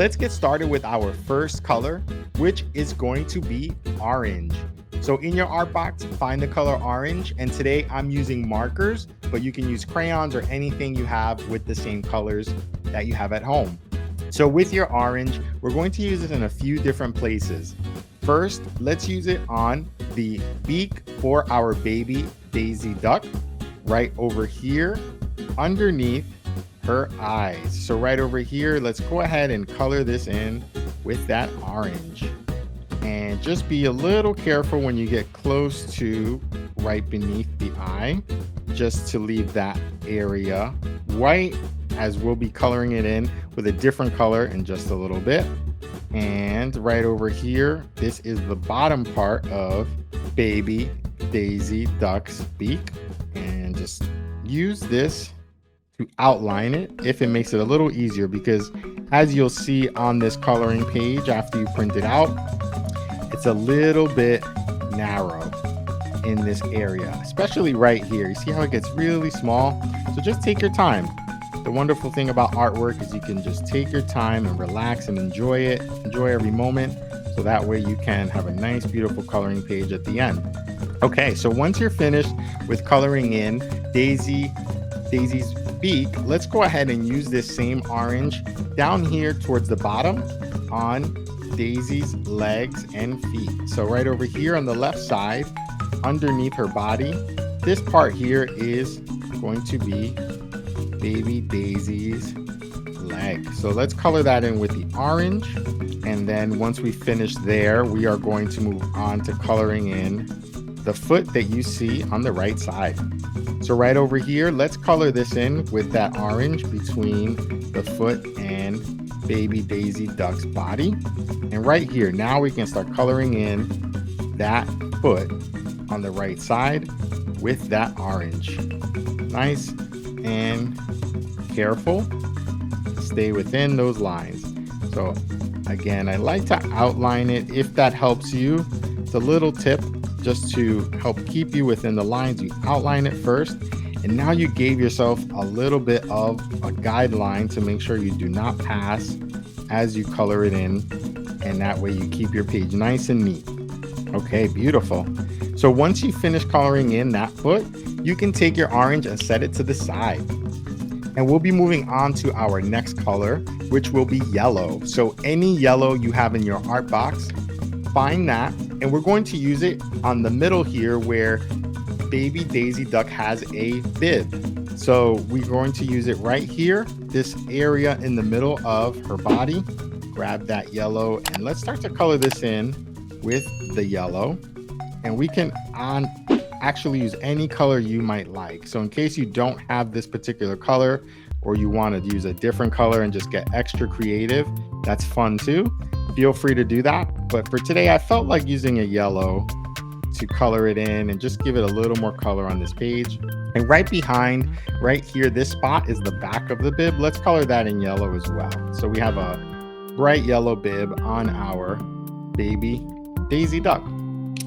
Let's get started with our first color, which is going to be orange. So in your art box, find the color orange, and today I'm using markers, but you can use crayons or anything you have with the same colors that you have at home. So with your orange, we're going to use it in a few different places. First, let's use it on the beak for our baby Daisy duck, right over here underneath her eyes. So right over here, let's go ahead and color this in with that orange. And just be a little careful when you get close to right beneath the eye, just to leave that area white, as we'll be coloring it in with a different color in just a little bit. And right over here, this is the bottom part of baby Daisy duck's beak. And just use this to outline it if it makes it a little easier, because as you'll see on this coloring page after you print it out, it's a little bit narrow in this area, especially right here. You see how it gets really small? So just take your time. The wonderful thing about artwork is you can just take your time and relax and enjoy it. Enjoy every moment, so that way you can have a nice, beautiful coloring page at the end. Okay, so once you're finished with coloring in Daisy's beak, let's go ahead and use this same orange down here towards the bottom on Daisy's legs and feet. So right over here on the left side, underneath her body, this part here is going to be baby Daisy's leg. So let's color that in with the orange. And then once we finish there, we are going to move on to coloring in the foot that you see on the right side. So right over here, let's color this in with that orange between the foot and baby Daisy duck's body. And right here, now we can start coloring in that foot on the right side with that orange. Nice and careful. Stay within those lines. So again, I like to outline it if that helps you. It's a little tip just to help keep you within the lines. You outline it first, and now you gave yourself a little bit of a guideline to make sure you do not pass as you color it in, and that way you keep your page nice and neat. Okay, beautiful. So once you finish coloring in that foot, you can take your orange and set it to the side. And we'll be moving on to our next color, which will be yellow. So any yellow you have in your art box, find that, and we're going to use it on the middle here where baby Daisy duck has a bib. So we're going to use it right here, this area in the middle of her body. Grab that yellow and let's start to color this in with the yellow. And we can actually use any color you might like. So in case you don't have this particular color, or you want to use a different color and just get extra creative, that's fun too. Feel free to do that. But for today, I felt like using a yellow to color it in and just give it a little more color on this page. And right behind, right here, this spot is the back of the bib. Let's color that in yellow as well. So we have a bright yellow bib on our baby Daisy duck.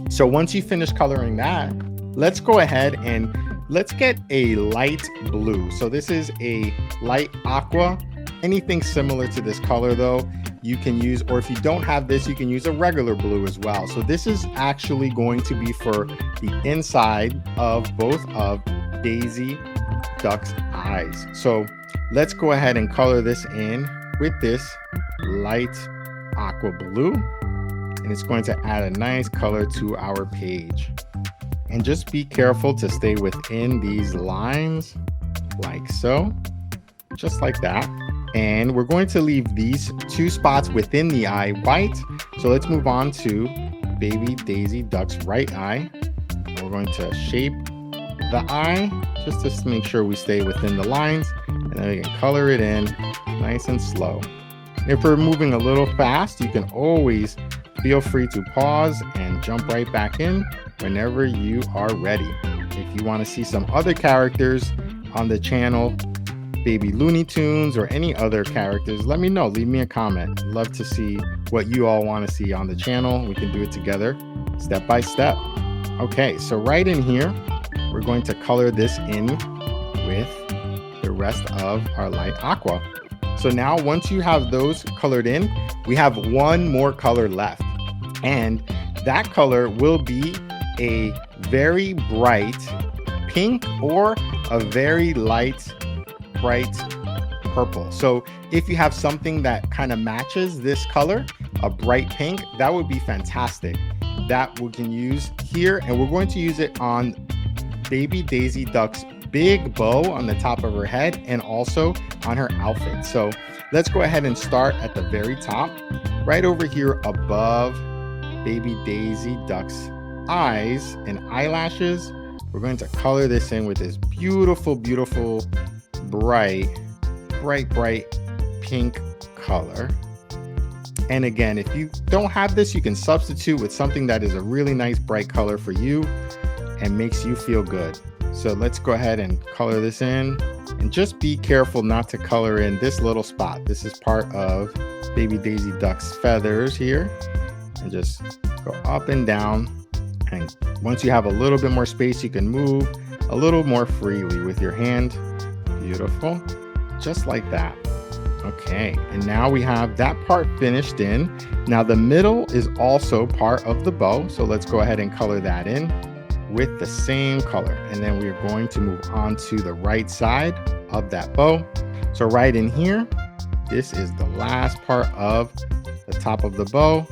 So once you finish coloring that, let's go ahead and let's get a light blue. So this is a light aqua. Anything similar to this color though, you can use, or if you don't have this, you can use a regular blue as well. So this is actually going to be for the inside of both of Daisy duck's eyes. So let's go ahead and color this in with this light aqua blue. And it's going to add a nice color to our page. And just be careful to stay within these lines like so, just like that. And we're going to leave these two spots within the eye white. So let's move on to baby Daisy duck's right eye. We're going to shape the eye just to make sure we stay within the lines, and then we can color it in nice and slow. If we're moving a little fast, you can always feel free to pause and jump right back in whenever you are ready. If you want to see some other characters on the channel, baby Looney Tunes or any other characters, let me know. Leave me a comment. I'd love to see what you all want to see on the channel. We can do it together step by step. Okay, so right in here, we're going to color this in with the rest of our light aqua. So now once you have those colored in, we have one more color left. And that color will be a very bright pink or a very light, bright purple. So if you have something that kind of matches this color, a bright pink, that would be fantastic. That we can use here, and we're going to use it on baby Daisy Duck's big bow on the top of her head and also on her outfit. So let's go ahead and start at the very top, right over here above baby Daisy Duck's eyes and eyelashes. We're going to color this in with this beautiful, beautiful, bright pink color. And again, if you don't have this, you can substitute with something that is a really nice bright color for you and makes you feel good. So let's go ahead and color this in, and just be careful not to color in this little spot. This is part of baby Daisy Duck's feathers here, and just go up and down. And once you have a little bit more space, you can move a little more freely with your hand. Beautiful, just like that. Okay, and now we have that part finished in. Now the middle is also part of the bow, so let's go ahead and color that in with the same color. And then we're going to move on to the right side of that bow. So right in here, this is the last part of the top of the bow.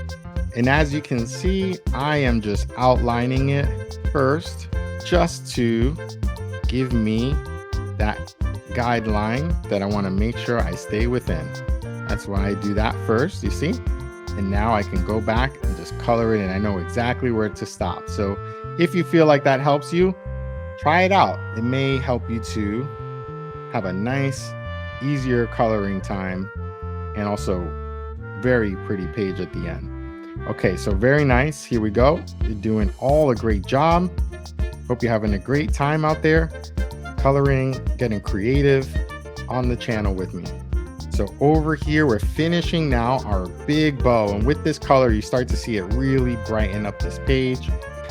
And as you can see, I am just outlining it first, just to give me that guideline that I want to make sure I stay within. That's why I do that first, you see? And now I can go back and just color it, and I know exactly where to stop. So if you feel like that helps you, try it out. It may help you to have a nice, easier coloring time, and also very pretty page at the end. Okay, so very nice. Here we go. You're doing all a great job. Hope you're having a great time out there, coloring, getting creative on the channel with me. So over here, we're finishing now our big bow. And with this color, you start to see it really brighten up this page.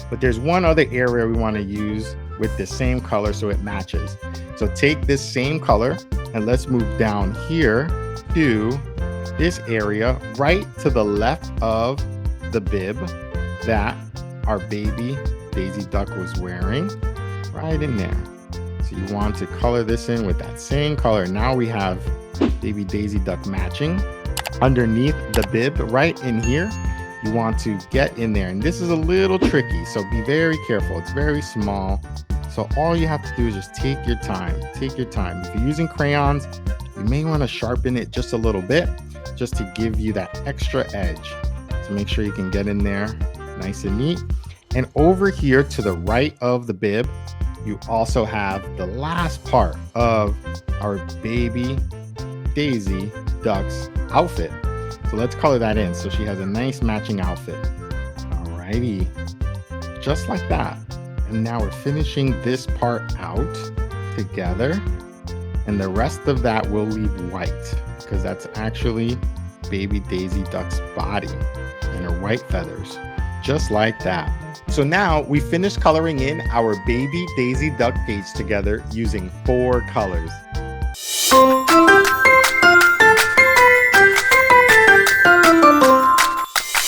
But there's one other area we want to use with the same color so it matches. So take this same color and let's move down here to this area right to the left of the bib that our baby Daisy Duck was wearing, right in there. So you want to color this in with that same color. Now we have baby Daisy Duck matching underneath the bib right in here. You want to get in there, and this is a little tricky, so be very careful. It's very small, so all you have to do is just take your time. Take your time. If you're using crayons, you may want to sharpen it just a little bit, just to give you that extra edge. So make sure you can get in there nice and neat. And over here to the right of the bib, you also have the last part of our baby Daisy Duck's outfit. So let's color that in so she has a nice matching outfit. Alrighty, just like that. And now we're finishing this part out together. And the rest of that will leave white, because that's actually baby Daisy Duck's body and her white feathers, just like that. So now we finished coloring in our baby Daisy Duck page together using 4 colors.